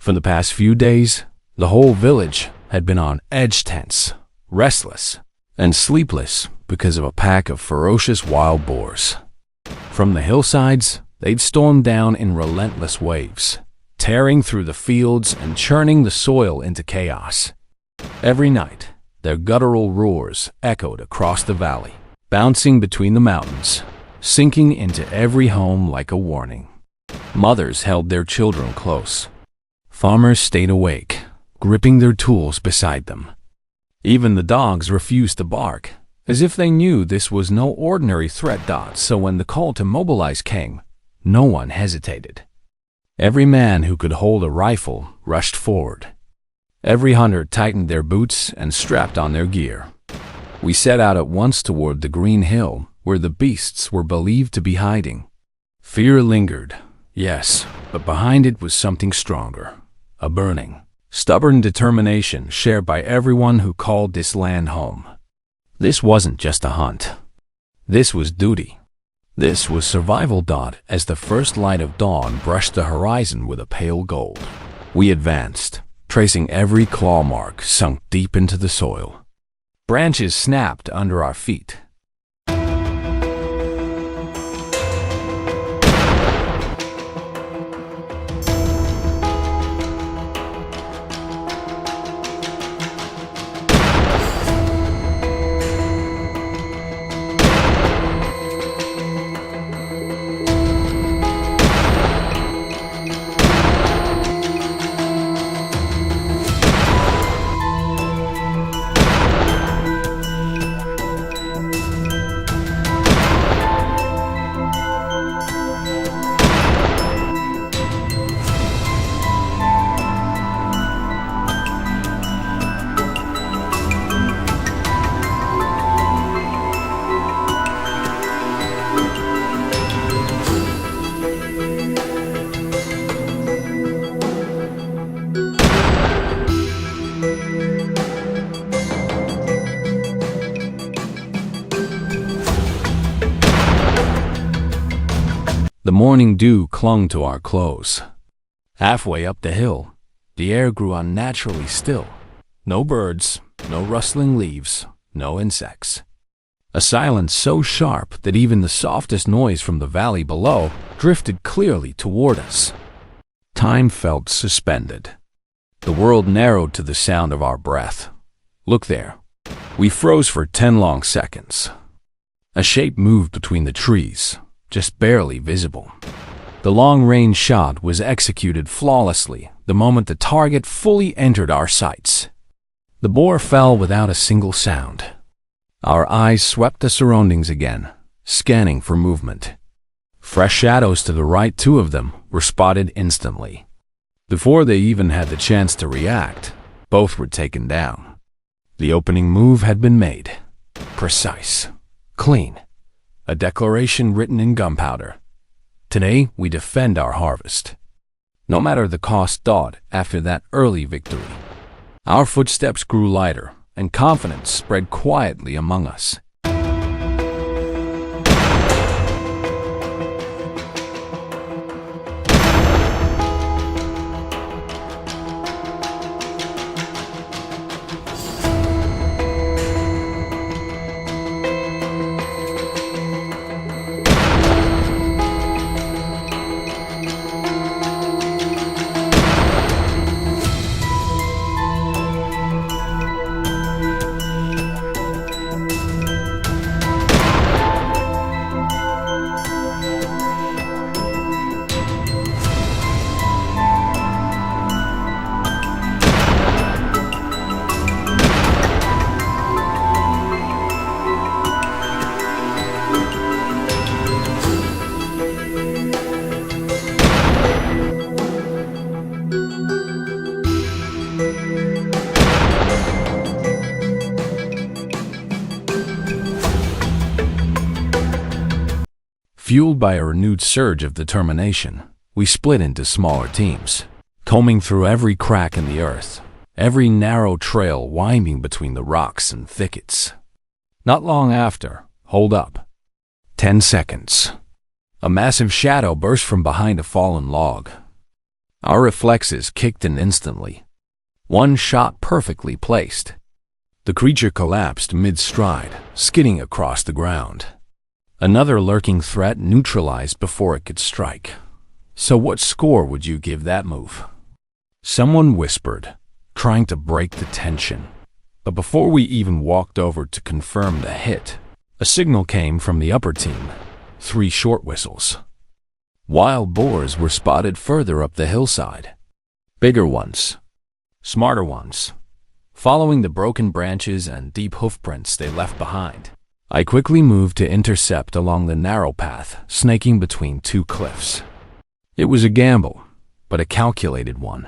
For the past few days, the whole village had been on edge tense, restless, and sleepless because of a pack of ferocious wild boars. From the hillsides, they'd stormed down in relentless waves, tearing through the fields and churning the soil into chaos. Every night, their guttural roars echoed across the valley, bouncing between the mountains, sinking into every home like a warning. Mothers held their children close. Farmers stayed awake, gripping their tools beside them. Even the dogs refused to bark, as if they knew this was no ordinary threat. So when the call to mobilize came, no one hesitated. Every man who could hold a rifle rushed forward. Every hunter tightened their boots and strapped on their gear. We set out at once toward the green hill where the beasts were believed to be hiding. Fear lingered, yes, but behind it was something stronger. A burning, stubborn determination shared by everyone who called this land home. This wasn't just a hunt. This was duty. This was survival. As the first light of dawn brushed the horizon with a pale gold, we advanced, tracing every claw mark sunk deep into the soil. Branches snapped under our feet. The morning dew clung to our clothes. Halfway up the hill, the air grew unnaturally still. No birds, no rustling leaves, no insects. A silence so sharp that even the softest noise from the valley below drifted clearly toward us. Time felt suspended. The world narrowed to the sound of our breath. Look there. We froze for 10 long seconds. A shape moved between the trees, just barely visible. The long-range shot was executed flawlessly the moment the target fully entered our sights. The boar fell without a single sound. Our eyes swept the surroundings again, scanning for movement. Fresh shadows to the right, 2 of them were spotted instantly. Before they even had the chance to react, both were taken down. The opening move had been made. Precise. Clean. A declaration written in gunpowder. Today, we defend our harvest. No matter the cost. After that early victory, our footsteps grew lighter, and confidence spread quietly among us. Fueled by a renewed surge of determination, we split into smaller teams, combing through every crack in the earth, every narrow trail winding between the rocks and thickets. Not long after, hold up. 10 seconds. A massive shadow burst from behind a fallen log. Our reflexes kicked in instantly. One shot perfectly placed. The creature collapsed mid-stride, skidding across the ground. Another lurking threat neutralized before it could strike. So what score would you give that move? Someone whispered, trying to break the tension. But before we even walked over to confirm the hit, a signal came from the upper team. 3 short whistles. Wild boars were spotted further up the hillside. Bigger ones. Smarter ones. Following the broken branches and deep hoofprints they left behind, I quickly moved to intercept along the narrow path snaking between 2 cliffs. It was a gamble, but a calculated one.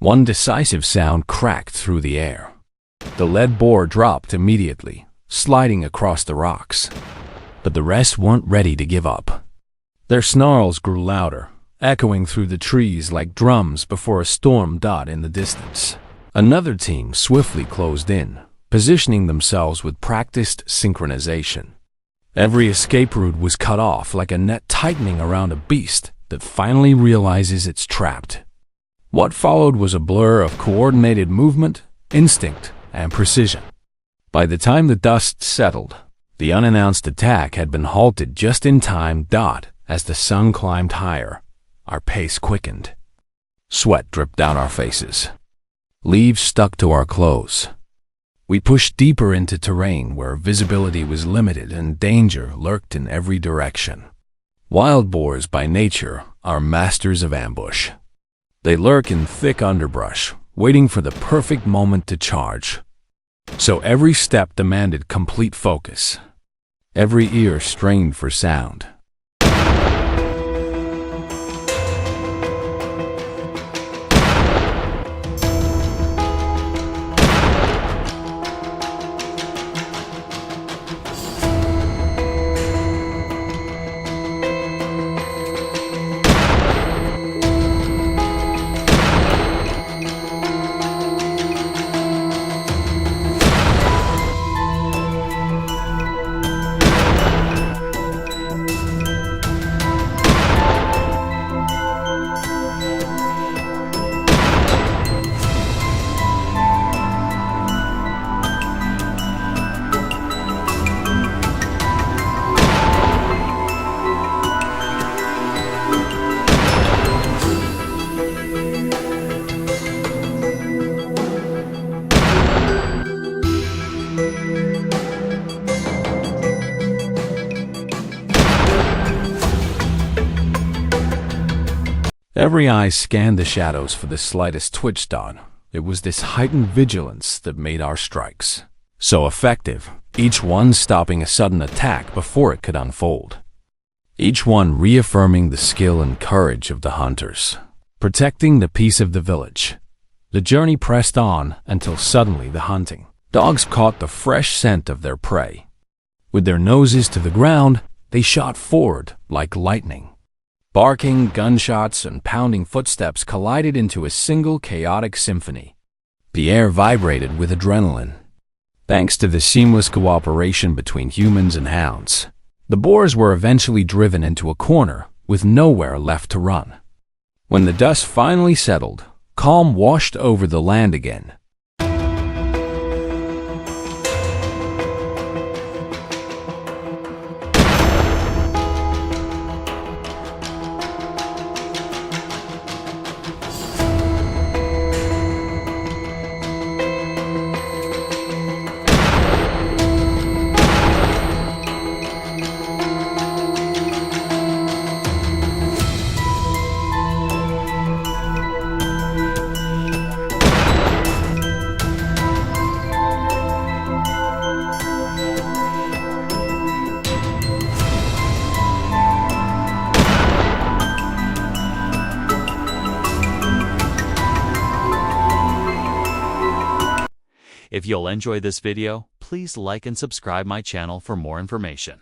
One decisive sound cracked through the air. The lead boar dropped immediately, sliding across the rocks. But the rest weren't ready to give up. Their snarls grew louder, echoing through the trees like drums before a storm dot in the distance. Another team swiftly closed in, positioning themselves with practiced synchronization. Every escape route was cut off like a net tightening around a beast that finally realizes it's trapped. What followed was a blur of coordinated movement, instinct, and precision. By the time the dust settled, the unannounced attack had been halted just in time. As the sun climbed higher, our pace quickened. Sweat dripped down our faces. Leaves stuck to our clothes. We pushed deeper into terrain where visibility was limited and danger lurked in every direction. Wild boars by nature are masters of ambush. They lurk in thick underbrush, waiting for the perfect moment to charge. So every step demanded complete focus. Every ear strained for sound. Every eye scanned the shadows for the slightest twitch dot. It was this heightened vigilance that made our strikes so effective, each one stopping a sudden attack before it could unfold. Each one reaffirming the skill and courage of the hunters, protecting the peace of the village. The journey pressed on until suddenly the hunting dogs caught the fresh scent of their prey. With their noses to the ground, they shot forward like lightning. Barking, gunshots, and pounding footsteps collided into a single chaotic symphony. The air vibrated with adrenaline. Thanks to the seamless cooperation between humans and hounds, the boars were eventually driven into a corner with nowhere left to run. When the dust finally settled, calm washed over the land again. If you'll enjoy this video, please like and subscribe my channel for more information.